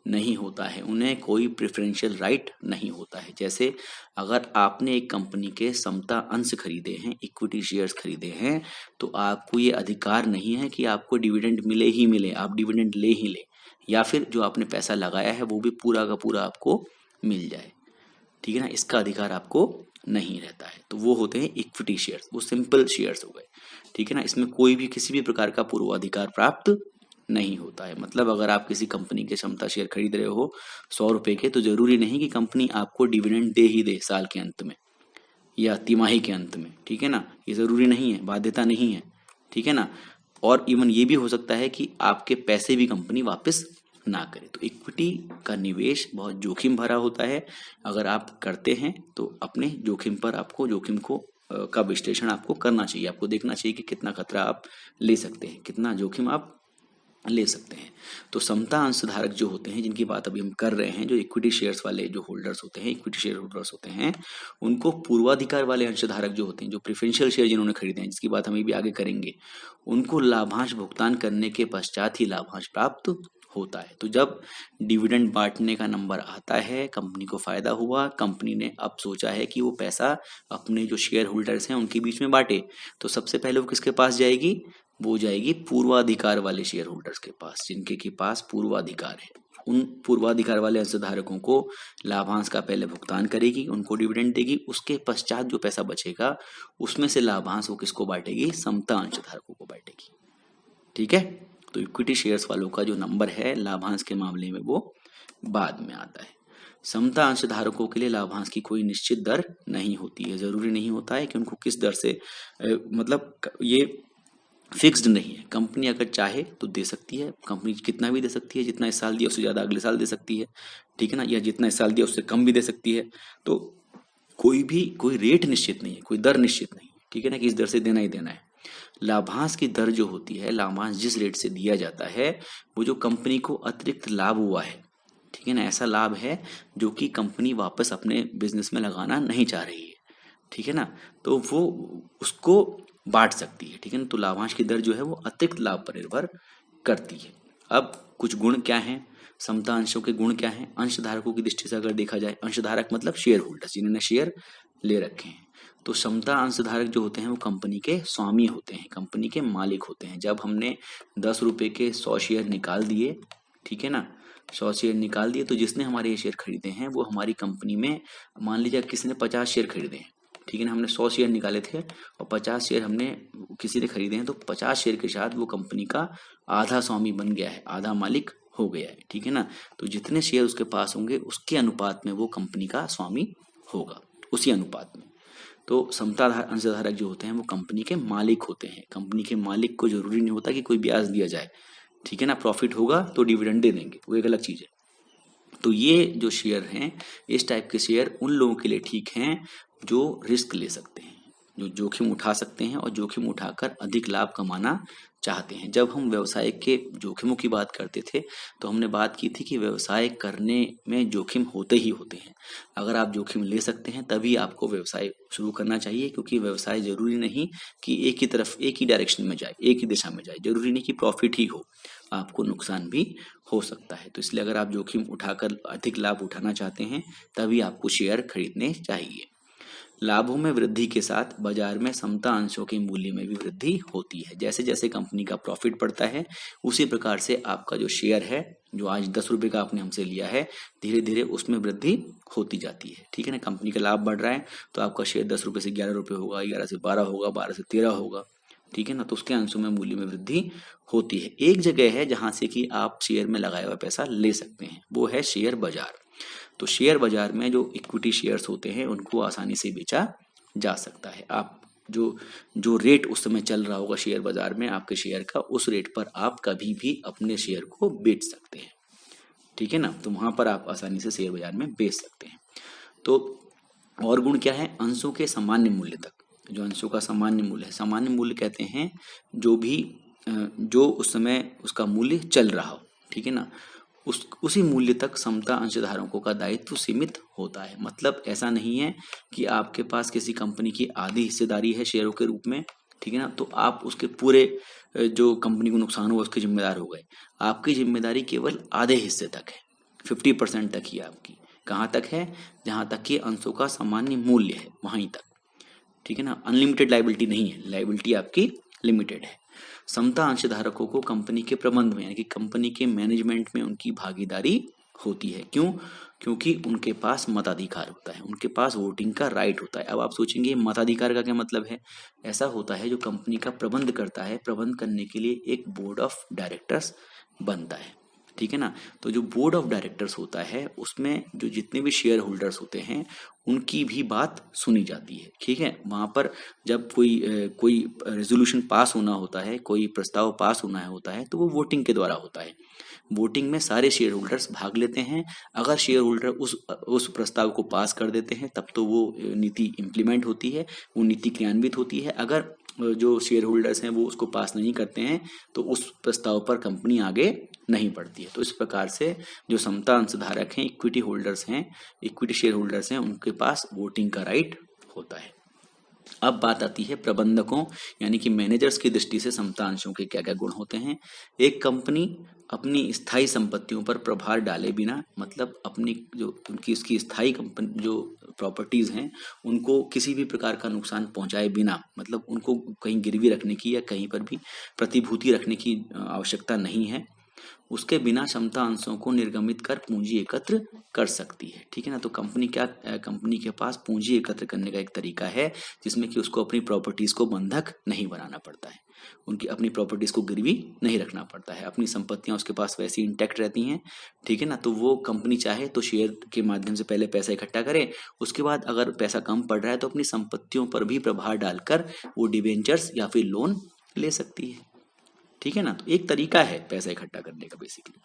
नहीं होता है, उन्हें कोई प्रेफरेंशियल राइट नहीं होता है। जैसे अगर आपने एक कंपनी के समता अंश खरीदे हैं, इक्विटी शेयर्स खरीदे हैं, तो आपको ये अधिकार नहीं है कि आपको डिविडेंड मिले ही मिले, आप डिविडेंड ले ही ले, या फिर जो आपने पैसा लगाया है वो भी पूरा का पूरा आपको मिल जाए, ठीक है ना। इसका अधिकार आपको नहीं रहता है। तो वो होते हैं इक्विटी शेयर्स, वो सिंपल शेयर्स हो गए, ठीक है ना। इसमें कोई भी किसी भी प्रकार का पूर्वाधिकार प्राप्त नहीं होता है। मतलब अगर आप किसी कंपनी के क्षमता शेयर खरीद रहे हो 100 रुपए के, तो जरूरी नहीं कि कंपनी आपको डिविडेंड दे ही दे साल के अंत में या तिमाही के अंत में, ठीक है ना। ये जरूरी नहीं है, बाध्यता नहीं है, ठीक है ना। और इवन ये भी हो सकता है कि आपके पैसे भी कंपनी वापस ना करे। तो इक्विटी का निवेश बहुत जोखिम भरा होता है। अगर आप करते हैं तो अपने जोखिम पर, आपको जोखिम को का विश्लेषण आपको करना चाहिए। आपको देखना चाहिए कि कितना खतरा आप ले सकते हैं, कितना जोखिम आप ले सकते हैं। तो समता अंशधारक जो होते हैं, जिनकी बात अभी हम कर रहे हैं, जो इक्विटी शेयर्स वाले जो होल्डर्स होते हैं, इक्विटी शेयर होल्डर्स होते हैं, उनको पूर्वाधिकार वाले अंशधारक जो होते हैं, जो प्रेफरेंशियल शेयर जिन्होंने खरीदे हैं, जिसकी बात हम भी आगे करेंगे, उनको लाभांश भुगतान करने के पश्चात ही लाभांश प्राप्त होता है। तो जब डिविडेंड बांटने का नंबर आता है, कंपनी को फायदा हुआ, कंपनी ने अब सोचा है कि वो पैसा अपने जो शेयर होल्डर्स हैं उनके बीच में बांटे, तो सबसे पहले वो किसके पास जाएगी? वो जाएगी पूर्वाधिकार वाले शेयर होल्डर्स के पास, जिनके के पास पूर्वाधिकार है। उन पूर्वाधिकार वाले अंशधारकों को लाभांश का पहले भुगतान करेगी, उनको डिविडेंड देगी, उसके पश्चात जो पैसा बचेगा उसमें से लाभांश वो किसको बांटेगी? समता अंशधारकों को बांटेगी, ठीक है। तो इक्विटी शेयर्स वालों का जो नंबर है लाभांश के मामले में वो बाद में आता है। समता अंशधारकों के लिए लाभांश की कोई निश्चित दर नहीं होती है। जरूरी नहीं होता है कि उनको किस दर से, मतलब ये फिक्स्ड नहीं है। कंपनी अगर चाहे तो दे सकती है, कंपनी कितना भी दे सकती है, जितना इस साल दिया उससे ज़्यादा अगले साल दे सकती है, ठीक है ना, या जितना इस साल दिया उससे कम भी दे सकती है। तो कोई रेट निश्चित नहीं है, कोई दर निश्चित नहीं है, ठीक है ना, कि इस दर से देना ही देना है। लाभांश की दर जो होती है, लाभांश जिस रेट से दिया जाता है, वो जो कंपनी को अतिरिक्त लाभ हुआ है, ठीक है ना, ऐसा लाभ है जो कि कंपनी वापस अपने बिजनेस में लगाना नहीं चाह रही है, ठीक है ना, तो वो उसको बांट सकती है, ठीक है ना। तो लाभांश की दर जो है वो अतिरिक्त लाभ पर निर्भर करती है। अब कुछ गुण क्या हैं, समता अंशों के गुण क्या हैं? अंशधारकों की दृष्टि से अगर देखा जाए, अंशधारक मतलब शेयर होल्डर्स, जिन्होंने शेयर ले रखे हैं। तो समता अंशधारक जो होते हैं वो कंपनी के स्वामी होते हैं, कंपनी के मालिक होते हैं। जब हमने 10 रुपए के 100 शेयर निकाल दिए, ठीक है ना, 100 शेयर निकाल दिए, तो जिसने हमारे ये शेयर खरीदे हैं वो हमारी कंपनी में, मान लीजिए किसी ने 50 शेयर खरीदे हैं, ठीक है ना, हमने 100 शेयर निकाले थे और 50 शेयर हमने किसी ने खरीदे हैं, तो 50 शेयर के साथ वो कंपनी का आधा स्वामी बन गया है, आधा मालिक हो गया है, ठीक है ना। तो जितने शेयर उसके पास होंगे उसके अनुपात में वो कंपनी का स्वामी होगा, उसी अनुपात में। तो समताधारक अंशधारक जो होते हैं वो कंपनी के मालिक होते हैं। कंपनी के मालिक को जरूरी नहीं होता कि कोई ब्याज दिया जाए, ठीक है ना, प्रॉफिट होगा तो डिविडेंड दे देंगे, वो एक अलग चीज है। तो ये जो शेयर हैं, इस टाइप के शेयर उन लोगों के लिए ठीक हैं जो रिस्क ले सकते हैं, जो जोखिम उठा सकते हैं और जोखिम उठाकर अधिक लाभ कमाना चाहते हैं। जब हम व्यवसाय के जोखिमों की बात करते थे तो हमने बात की थी कि व्यवसाय करने में जोखिम होते ही होते हैं। अगर आप जोखिम ले सकते हैं तभी आपको व्यवसाय शुरू करना चाहिए, क्योंकि व्यवसाय जरूरी नहीं कि एक ही तरफ, एक ही डायरेक्शन में जाए, एक ही दिशा में जाए, जरूरी नहीं कि प्रॉफिट ही हो, आपको नुकसान भी हो सकता है। तो इसलिए अगर आप जोखिम उठाकर अधिक लाभ उठाना चाहते हैं तभी आपको शेयर खरीदने चाहिए। लाभों में वृद्धि के साथ बाजार में समता अंशों के मूल्य में भी वृद्धि होती है। जैसे जैसे कंपनी का प्रॉफिट बढ़ता है उसी प्रकार से आपका जो शेयर है, जो आज 10 रुपए का आपने हमसे लिया है, धीरे धीरे उसमें वृद्धि होती जाती है, ठीक है ना। कंपनी का लाभ बढ़ रहा है तो आपका शेयर 10 रुपए से 11 रुपए होगा, 11 से 12 होगा, 12 से 13 होगा, ठीक है ना। तो उसके अंशों में मूल्य में वृद्धि होती है। एक जगह है जहां से कि आप शेयर में लगाया हुआ पैसा ले सकते हैं, वो है शेयर बाजार। तो शेयर बाजार में जो इक्विटी शेयर्स होते हैं उनको आसानी से बेचा जा सकता है। आप जो जो रेट उस समय चल रहा होगा शेयर बाजार में आपके शेयर का, उस रेट पर आप कभी भी अपने शेयर को बेच सकते हैं, ठीक है ना। तो वहां पर आप आसानी से शेयर बाजार में बेच सकते हैं। तो और गुण क्या है, अंशों के सामान्य मूल्य तक। जो अंशों का सामान्य मूल्य है, सामान्य मूल्य कहते हैं जो भी जो उस समय उसका मूल्य चल रहा हो, ठीक है ना, उसी मूल्य तक समता अंशधारकों का दायित्व सीमित होता है। मतलब ऐसा नहीं है कि आपके पास किसी कंपनी की आधी हिस्सेदारी है शेयरों के रूप में, ठीक है ना, तो आप उसके पूरे जो कंपनी को नुकसान हुआ उसके जिम्मेदार हो गए। आपकी जिम्मेदारी केवल आधे हिस्से तक है, 50% तक ही आपकी। कहाँ तक है, जहां तक कि अंशों का सामान्य मूल्य है वहीं तक, ठीक है ना। अनलिमिटेड लाइबिलिटी नहीं है, लाइबिलिटी आपकी लिमिटेड है। समता अंशधारकों को कंपनी के प्रबंध में यानी कि कंपनी के मैनेजमेंट में उनकी भागीदारी होती है। क्यों? क्योंकि उनके पास मताधिकार होता है, उनके पास वोटिंग का राइट होता है। अब आप सोचेंगे मताधिकार का क्या मतलब है। ऐसा होता है जो कंपनी का प्रबंध करता है, प्रबंध करने के लिए एक बोर्ड ऑफ डायरेक्टर्स बनता है, ठीक है ना। तो जो बोर्ड ऑफ डायरेक्टर्स होता है उसमें जो जितने भी शेयर होल्डर्स होते हैं उनकी भी बात सुनी जाती है, ठीक है। वहां पर जब कोई रेजोल्यूशन पास होना होता है, कोई प्रस्ताव पास होना होता है, तो वो वोटिंग के द्वारा होता है। वोटिंग में सारे शेयर होल्डर्स भाग लेते हैं। अगर शेयर होल्डर उस प्रस्ताव को पास कर देते हैं तब तो वो नीति इम्प्लीमेंट होती है, वो नीति क्रियान्वित होती है। अगर जो शेयर होल्डर्स हैं वो उसको पास नहीं करते हैं तो उस प्रस्ताव पर कंपनी आगे नहीं बढ़ती है। तो इस प्रकार से जो समता अंशधारक हैं, इक्विटी होल्डर्स हैं, इक्विटी शेयर होल्डर्स हैं, उनके पास वोटिंग का राइट होता है। अब बात आती है प्रबंधकों यानी कि मैनेजर्स की दृष्टि से समता अंशों के क्या क्या गुण होते हैं। एक कंपनी अपनी स्थायी संपत्तियों पर प्रभार डाले बिना, मतलब अपनी जो उनकी उसकी स्थायी कंपनी जो प्रॉपर्टीज हैं उनको किसी भी प्रकार का नुकसान पहुंचाए बिना, मतलब उनको कहीं गिरवी रखने की या कहीं पर भी प्रतिभूति रखने की आवश्यकता नहीं है, उसके बिना क्षमता अंशों को निर्गमित कर पूंजी एकत्र कर सकती है, ठीक है ना। तो कंपनी के पास पूंजी एकत्र करने का एक तरीका है जिसमें कि उसको अपनी प्रॉपर्टीज को बंधक नहीं बनाना पड़ता है, उनकी अपनी प्रॉपर्टीज को गिरवी नहीं रखना पड़ता है, अपनी संपत्तियां उसके पास वैसी इंटैक्ट रहती हैं, ठीक है ना। तो वो कंपनी चाहे तो शेयर के माध्यम से पहले पैसा इकट्ठा करे, उसके बाद अगर पैसा कम पड़ रहा है तो अपनी संपत्तियों पर भी प्रभार डालकर वो डिवेंचर्स या फिर लोन ले सकती है, ठीक है ना। तो एक तरीका है पैसा इकट्ठा करने का बेसिकली।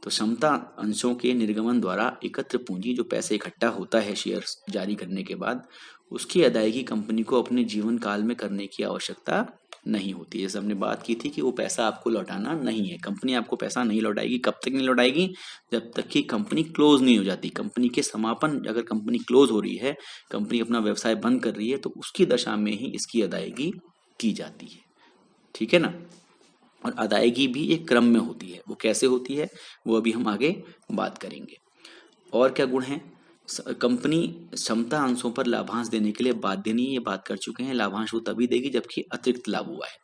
तो क्षमता अंशों के निर्गमन द्वारा एकत्र पूंजी, जो पैसा इकट्ठा होता है शेयर्स जारी करने के बाद, उसकी अदायगी कंपनी को अपने जीवन काल में करने की आवश्यकता नहीं होती। जैसे हमने बात की थी कि वो पैसा आपको लौटाना नहीं है, कंपनी आपको पैसा नहीं लौटाएगी। कब तक नहीं लौटाएगी? जब तक कि कंपनी क्लोज नहीं हो जाती। कंपनी के समापन, अगर कंपनी क्लोज हो रही है, कंपनी अपना व्यवसाय बंद कर रही है, तो उसकी दशा में ही इसकी अदायगी की जाती है, ठीक है ना। और अदायगी भी एक क्रम में होती है, वो कैसे होती है वो अभी हम आगे बात करेंगे। और क्या गुण है, कंपनी क्षमता अंशों पर लाभांश देने के लिए बाध्य नहीं, ये बात कर चुके हैं। लाभांश वो तभी देगी जबकि अतिरिक्त लाभ हुआ है।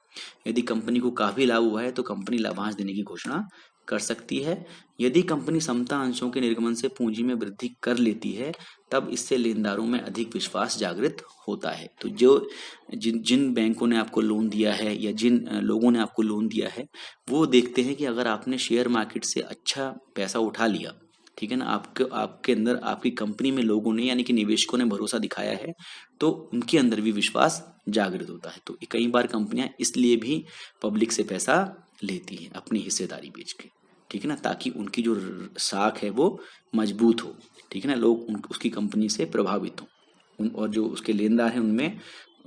यदि कंपनी को काफी लाभ हुआ है तो कंपनी लाभांश देने की घोषणा कर सकती है। यदि कंपनी समता अंशों के निर्गमन से पूंजी में वृद्धि कर लेती है तब इससे लेनदारों में अधिक विश्वास जागृत होता है। तो जो जिन जिन बैंकों ने आपको लोन दिया है या जिन लोगों ने आपको लोन दिया है वो देखते हैं कि अगर आपने शेयर मार्केट से अच्छा पैसा उठा लिया, ठीक है ना, आपके आपके अंदर आपकी कंपनी में लोगों ने यानी कि निवेशकों ने भरोसा दिखाया है तो उनके अंदर भी विश्वास जागृत होता है। तो कई बार कंपनियां इसलिए भी पब्लिक से पैसा लेती हैं अपनी हिस्सेदारी बेच के, ठीक है ना, ताकि उनकी जो साख है वो मजबूत हो, ठीक है ना, लोग उसकी कंपनी से प्रभावित हों और जो उसके लेनदार हैं उनमें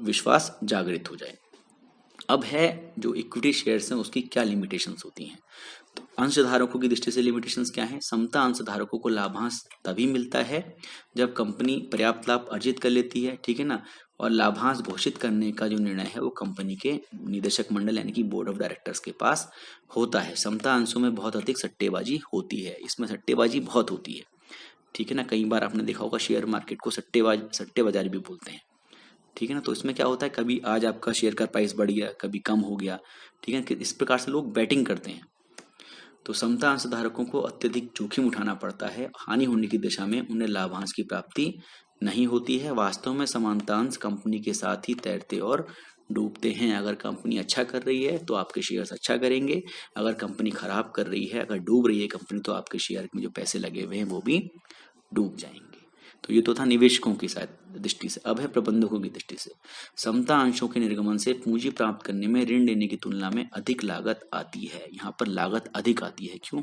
विश्वास जागृत हो जाए। अब है जो इक्विटी शेयर्स हैं उसकी क्या लिमिटेशंस होती हैं। तो अंशधारकों की दृष्टि से लिमिटेशंस क्या है। समता अंशधारकों को लाभांश तभी मिलता है जब कंपनी पर्याप्त लाभ अर्जित कर लेती है, ठीक है ना, और लाभांश घोषित करने का जो निर्णय है वो कंपनी के निदेशक मंडल यानी कि बोर्ड ऑफ डायरेक्टर्स के पास होता है। समता अंशों में बहुत अधिक सट्टेबाजी होती है, इसमें सट्टेबाजी बहुत होती है, ठीक है ना। कई बार आपने देखा होगा शेयर मार्केट को सट्टे बाजार भी बोलते हैं, ठीक है ना। तो इसमें क्या होता है, कभी आज आपका शेयर का प्राइस बढ़ गया, कभी कम हो गया, ठीक है, कि इस प्रकार से लोग बैटिंग करते हैं। तो समता अंशधारकों को अत्यधिक जोखिम उठाना पड़ता है, हानि होने की दिशा में उन्हें लाभांश की प्राप्ति नहीं होती है। वास्तव में समानता अंश कंपनी के साथ ही तैरते और डूबते हैं। अगर कंपनी अच्छा कर रही है तो आपके शेयर्स अच्छा करेंगे, अगर कंपनी खराब कर रही है, अगर डूब रही है कंपनी, तो आपके शेयर में जो पैसे लगे हुए हैं वो भी डूब जाएंगे। तो ये तो था निवेशकों की दृष्टि से। अब है प्रबंधकों की दृष्टि से। समता अंशों के निर्गमन से पूंजी प्राप्त करने में ऋण लेने की तुलना में अधिक लागत आती है। यहाँ पर लागत अधिक आती है, क्यों?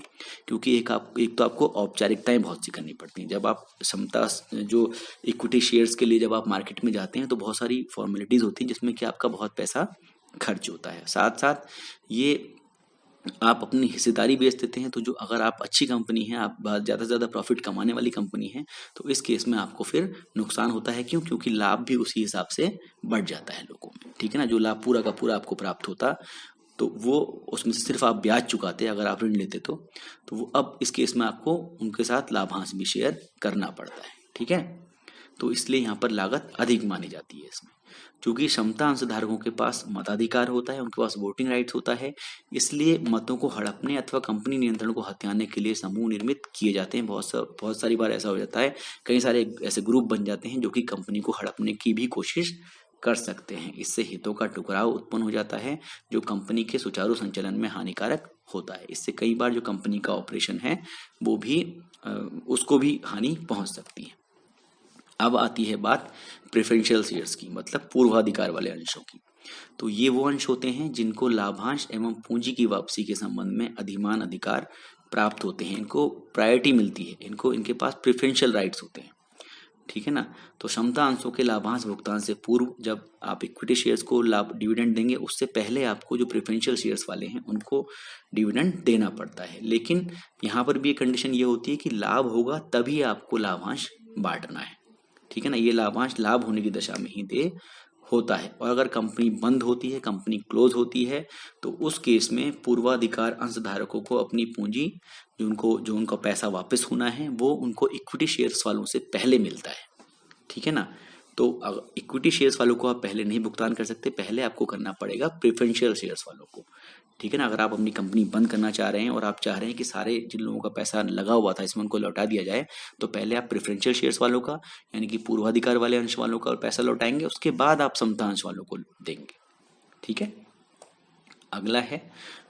क्योंकि एक तो आपको औपचारिकताएं बहुत सी करनी पड़ती हैं। जब आप समता जो इक्विटी शेयर्स के लिए जब आप मार्केट में जाते हैं तो बहुत सारी फॉर्मेलिटीज होती हैं जिसमें कि आपका बहुत पैसा खर्च होता है। साथ साथ ये आप अपनी हिस्सेदारी बेच देते हैं, तो जो अगर आप अच्छी कंपनी है, आप ज़्यादा से ज़्यादा प्रॉफिट कमाने वाली कंपनी है, तो इस केस में आपको फिर नुकसान होता है। क्यों? क्योंकि लाभ भी उसी हिसाब से बढ़ जाता है लोगों में, ठीक है ना। जो लाभ पूरा का पूरा आपको प्राप्त होता तो वो उसमें से सिर्फ आप ब्याज चुकाते अगर आप ऋण लेते तो वो अब इस केस में आपको उनके साथ लाभांश भी शेयर करना पड़ता है, ठीक है। तो इसलिए यहाँ पर लागत अधिक मानी जाती है इसमें। क्योंकि समता अंशधारकों के पास मताधिकार होता है, उनके पास वोटिंग राइट्स होता है, इसलिए मतों को हड़पने अथवा कंपनी नियंत्रण को हथियाने के लिए समूह निर्मित किए जाते हैं। बहुत सारी बार ऐसा हो जाता है, कई सारे ऐसे ग्रुप बन जाते हैं जो कि कंपनी को हड़पने की भी कोशिश कर सकते हैं। इससे हितों का टकराव उत्पन्न हो जाता है जो कंपनी के सुचारू संचालन में हानिकारक होता है। इससे कई बार जो कंपनी का ऑपरेशन है वो भी उसको भी हानि पहुंच सकती है। अब आती है बात प्रेफरेंशियल शेयर्स की, मतलब पूर्वाधिकार वाले अंशों की। तो ये वो अंश होते हैं जिनको लाभांश एवं पूंजी की वापसी के संबंध में अधिमान अधिकार प्राप्त होते हैं, इनको प्रायोरिटी मिलती है, इनके पास प्रेफरेंशियल राइट्स होते हैं, ठीक है ना। तो समता अंशों के लाभांश भुगतान से पूर्व जब आप इक्विटी शेयर्स को लाभ डिविडेंड देंगे उससे पहले आपको जो प्रेफरेंशियल शेयर्स वाले हैं उनको डिविडेंड देना पड़ता है। लेकिन यहाँ पर भी एक कंडीशन ये होती है कि लाभ होगा तभी आपको लाभांश बांटना है, ठीक है ना। ये लाभांश लाभ होने की दशा में ही दे होता है। और अगर कंपनी बंद होती है, कंपनी क्लोज होती है, तो उस केस में पूर्वाधिकार अंशधारकों को अपनी पूंजी जो उनका पैसा वापस होना है वो उनको इक्विटी शेयर्स वालों से पहले मिलता है, ठीक है ना। तो इक्विटी शेयर्स वालों को आप पहले नहीं भुगतान कर सकते, पहले आपको करना पड़ेगा प्रेफरेंशियल शेयर्स वालों को, ठीक है ना। अगर आप अपनी कंपनी बंद करना चाह रहे हैं और आप चाह रहे हैं कि सारे जिन लोगों का पैसा लगा हुआ था इसमें उनको लौटा दिया जाए, तो पहले आप प्रेफरेंशियल शेयर्स वालों का यानी कि पूर्वाधिकार वाले अंश वालों का पैसा लौटाएंगे, उसके बाद आप समता अंश वालों को देंगे, ठीक है। अगला है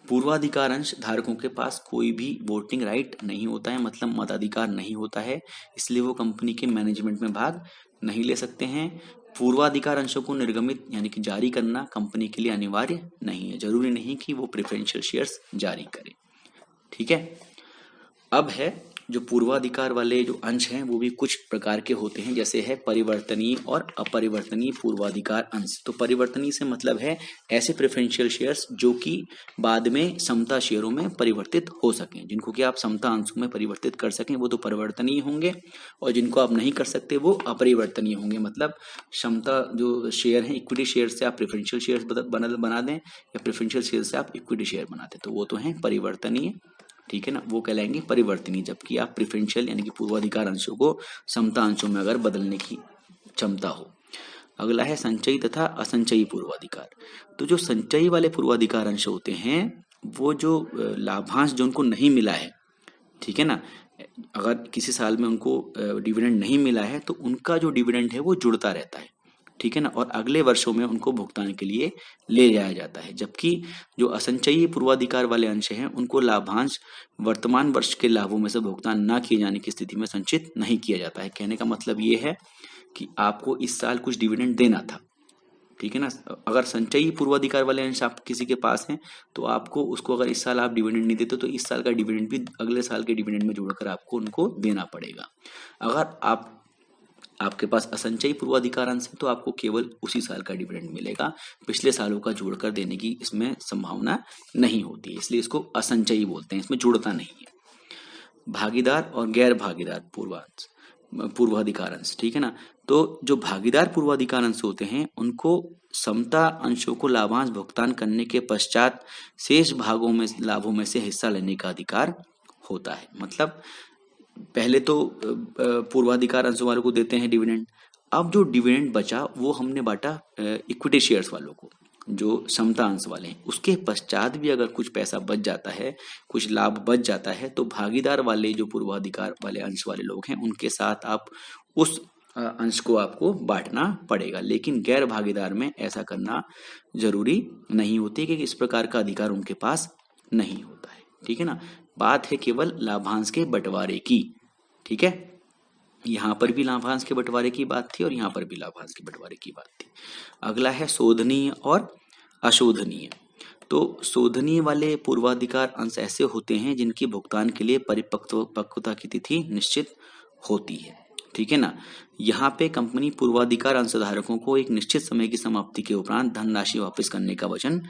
पूर्वाधिकार अंश धारकों के पास कोई भी वोटिंग राइट नहीं होता है, मतलब मताधिकार नहीं होता है, इसलिए वो कंपनी के मैनेजमेंट में भाग नहीं ले सकते हैं। पूर्वाधिकार अंशों को निर्गमित यानी कि जारी करना कंपनी के लिए अनिवार्य नहीं है, जरूरी नहीं कि वो प्रेफरेंशियल शेयर्स जारी करें, ठीक है। अब है जो पूर्वाधिकार वाले जो अंश हैं वो भी कुछ प्रकार के होते हैं, जैसे है परिवर्तनीय और अपरिवर्तनीय पूर्वाधिकार अंश। तो परिवर्तनीय से मतलब है ऐसे प्रेफरेंशियल शेयर्स जो कि बाद में समता शेयरों में परिवर्तित हो सकें, जिनको कि आप समता अंशों में परिवर्तित कर सकें, वो तो परिवर्तनीय होंगे। और जिनको आप नहीं कर सकते वो अपरिवर्तनीय होंगे, मतलब समता जो शेयर है इक्विटी शेयर से आप प्रेफरेंशियल शेयर्स बना दें या प्रेफरेंशियल शेयर से आप इक्विटी शेयर बना दें, तो वो तो हैं परिवर्तनीय, ठीक है ना, वो कहलाएंगे परिवर्तनीय। जबकि आप प्रेफरेंशियल यानी कि पूर्वाधिकार अंशों को समता अंशों में अगर बदलने की क्षमता हो। अगला है संचयी तथा असंचयी पूर्वाधिकार। तो जो संचयी वाले पूर्वाधिकार अंश होते हैं वो जो लाभांश जो उनको नहीं मिला है, ठीक है ना, अगर किसी साल में उनको डिविडेंड नहीं मिला है तो उनका जो डिविडेंड है वो जुड़ता रहता है, ठीक है ना, और अगले वर्षों में उनको भुगतान के लिए ले जाया जाता है। जबकि जो असंचयी पूर्वाधिकार वाले अंश हैं उनको लाभांश वर्तमान वर्ष के लाभों में से भुगतान ना किए जाने की स्थिति में संचित नहीं किया जाता है। कहने का मतलब ये है कि आपको इस साल कुछ डिविडेंड देना था, ठीक है ना, अगर संचयी पूर्वाधिकार वाले अंश आप किसी के पास हैं तो आपको उसको, अगर इस साल आप डिविडेंड नहीं देते तो इस साल का डिविडेंड भी अगले साल के डिविडेंड में जोड़कर आपको उनको देना पड़ेगा। अगर आपके पास असंचयी पूर्वाधिकार अंश है तो आपको केवल उसी साल का डिविडेंड मिलेगा, पिछले सालों का जोड़कर देने की इसमें संभावना नहीं होती है, इसलिए इसको असंचयी बोलते हैं, इसमें जुड़ता नहीं है। भागीदार और गैर भागीदार पूर्वाधिकार अंश, ठीक है ना, तो जो भागीदार पूर्वाधिकार अंश होते हैं उनको समता अंशों को लाभांश भुगतान करने के पश्चात शेष भागों में लाभों में से हिस्सा लेने का अधिकार होता है। मतलब पहले तो पूर्वाधिकार अंशों वालों को देते हैं डिविडेंड, अब जो डिविडेंड बचा वो हमने बांटा इक्विटी शेयर्स वालों को, जो समता अंश वाले हैं। उसके पश्चात भी अगर कुछ पैसा बच जाता है, कुछ लाभ बच जाता है, तो भागीदार वाले जो पूर्वाधिकार वाले अंश वाले लोग हैं उनके साथ आप उस अंश को आपको बांटना पड़ेगा। लेकिन गैर भागीदार में ऐसा करना जरूरी नहीं होती, क्योंकि इस प्रकार का अधिकार उनके पास नहीं होता है, ठीक है ना। बात है केवल लाभांश के बंटवारे की, ठीक है, यहाँ पर भी लाभांश के बंटवारे की बात थी और यहाँ पर भी लाभांश के बंटवारे की बात थी। अगला है शोधनीय और अशोधनीय। तो शोधनीय वाले पूर्वाधिकार अंश ऐसे होते हैं जिनकी भुगतान के लिए परिपक्वता की तिथि निश्चित होती है, ठीक है ना। यहाँ पे कंपनी पूर्वाधिकार अंशधारकों को एक निश्चित समय की समाप्ति के उपरांत धनराशि वापस करने का वचन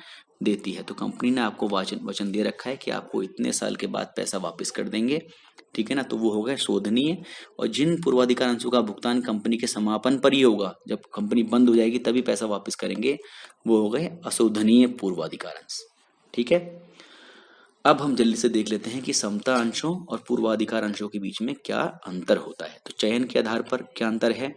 देती है। तो कंपनी ने आपको वचन दे रखा है कि आपको इतने साल के बाद पैसा वापस कर देंगे, ठीक है ना, तो वो हो गए शोधनीय। और जिन पूर्वाधिकार अंशों का भुगतान कंपनी के समापन पर ही होगा, जब कंपनी बंद हो जाएगी तभी पैसा वापस करेंगे, वो हो गए अशोधनीय पूर्वाधिकार अंश, ठीक है। अब हम जल्दी से देख लेते हैं कि समता अंशों और पूर्वाधिकार अंशों के बीच में क्या अंतर होता है। तो चयन के आधार पर क्या अंतर है,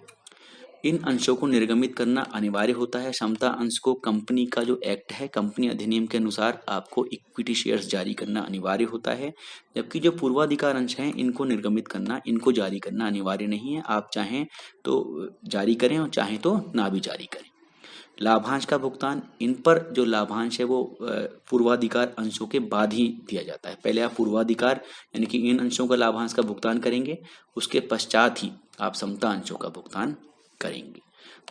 इन अंशों को निर्गमित करना अनिवार्य होता है। समता अंश को कंपनी का जो एक्ट है, कंपनी अधिनियम के अनुसार आपको इक्विटी शेयर्स जारी करना अनिवार्य होता है। जबकि जो पूर्वाधिकार अंश हैं इनको निर्गमित करना, इनको जारी करना अनिवार्य नहीं है, आप चाहें तो जारी करें और चाहें तो ना भी जारी करें। लाभांश का भुगतान, इन पर जो लाभांश है वो पूर्वाधिकार अंशों के बाद ही दिया जाता है। पहले आप पूर्वाधिकार यानी कि इन अंशों का लाभांश का भुगतान करेंगे, उसके पश्चात ही आप समता अंशों का भुगतान करेंगे।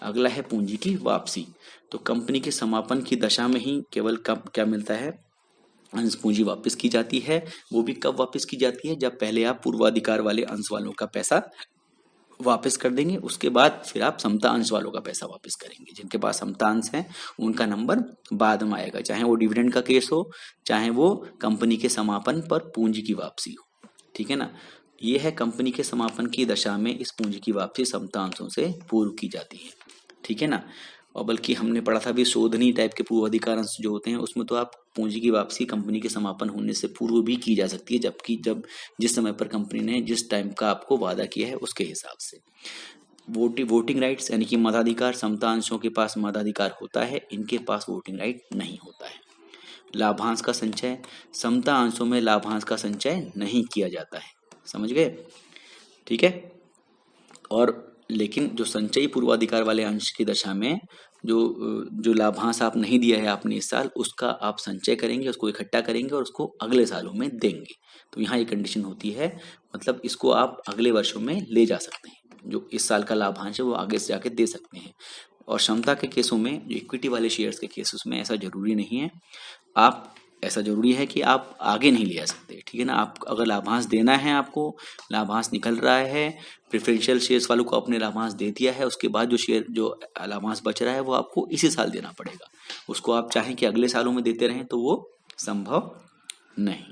अगला है पूंजी की वापसी। तो कंपनी के समापन की दशा में ही केवल कब क्या मिलता है, अंश पूंजी वापस की जाती है। वो भी कब वापस की जाती है, जब पहले आप पूर्वाधिकार वाले अंश वालों का पैसा वापस कर देंगे, उसके बाद फिर आप समता अंश वालों का पैसा वापस करेंगे। जिनके पास समता अंश है उनका नंबर बाद में आएगा, चाहे वो डिविडेंड का केस हो, चाहे वो कंपनी के समापन पर पूंजी की वापसी हो, ठीक है ना। ये है कंपनी के समापन की दशा में इस पूंजी की वापसी समता अंशों से पूर्व की जाती है, ठीक है ना। और बल्कि हमने पढ़ा था भी शोधनीय टाइप के पूर्वाधिकार अंश जो होते हैं उसमें तो आप पूंजी की वापसी कंपनी के समापन होने से पूर्व भी की जा सकती है, जबकि जिस समय पर कंपनी ने जिस टाइम का आपको वादा किया है उसके हिसाब से। वोटिंग राइट्स यानी कि मताधिकार, समता अंशों के पास मताधिकार होता है, इनके पास वोटिंग राइट नहीं होता है। लाभांश का संचय, समता अंशों में लाभांश का संचय नहीं किया जाता है, समझ गए, ठीक है। और लेकिन जो संचयी पूर्वाधिकार वाले अंश की दशा में जो लाभांश आप नहीं दिया है आपने इस साल, उसका आप संचय करेंगे, उसको इकट्ठा करेंगे और उसको अगले सालों में देंगे। तो यहाँ ये कंडीशन होती है, मतलब इसको आप अगले वर्षों में ले जा सकते हैं, जो इस साल का लाभांश है वो आगे से जाके दे सकते हैं। और क्षमता के केसों में, जो इक्विटी वाले शेयर्स के केसेस में ऐसा जरूरी नहीं है, आप ऐसा जरूरी है कि आप आगे नहीं ले जा सकते, ठीक है ना। आप अगर लाभांश देना है, आपको लाभांश निकल रहा है, प्रेफरेंशियल शेयर्स वालों को आपने लाभांश दे दिया है, उसके बाद जो लाभांश बच रहा है वो आपको इसी साल देना पड़ेगा। उसको आप चाहें कि अगले सालों में देते रहें तो वो संभव नहीं,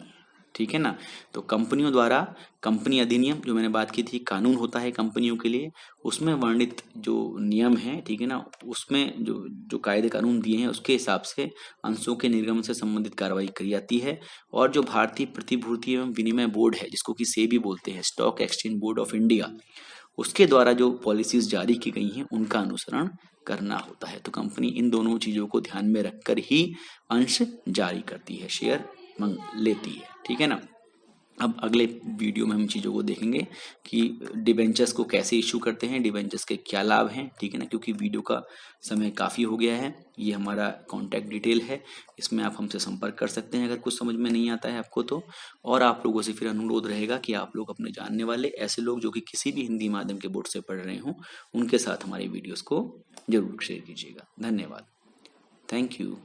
ठीक है ना। तो कंपनियों द्वारा, कंपनी अधिनियम जो मैंने बात की थी, कानून होता है कंपनियों के लिए, उसमें वर्णित जो नियम है, ठीक है ना, उसमें जो कायदे कानून दिए हैं उसके हिसाब से अंशों के निर्गमन से संबंधित कार्रवाई की जाती है। और जो भारतीय प्रतिभूति एवं विनिमय बोर्ड है, जिसको कि सेबी बोलते हैं, stock exchange board of India, उसके द्वारा जो पॉलिसीज जारी की गई हैं उनका अनुसरण करना होता है। तो कंपनी इन दोनों चीजों को ध्यान में रखकर ही अंश जारी करती है, शेयर लेती है, ठीक है ना। अब अगले वीडियो में हम चीज़ों को देखेंगे कि डिबेंचर्स को कैसे इशू करते हैं, डिबेंचर्स के क्या लाभ हैं, ठीक है ना। क्योंकि वीडियो का समय काफ़ी हो गया है, ये हमारा कॉन्टैक्ट डिटेल है, इसमें आप हमसे संपर्क कर सकते हैं अगर कुछ समझ में नहीं आता है आपको तो। और आप लोगों से फिर अनुरोध रहेगा कि आप लोग अपने जानने वाले ऐसे लोग जो कि किसी भी हिंदी माध्यम के बोर्ड से पढ़ रहे हों, उनके साथ हमारी वीडियोज़ को जरूर शेयर कीजिएगा। धन्यवाद। Thank you.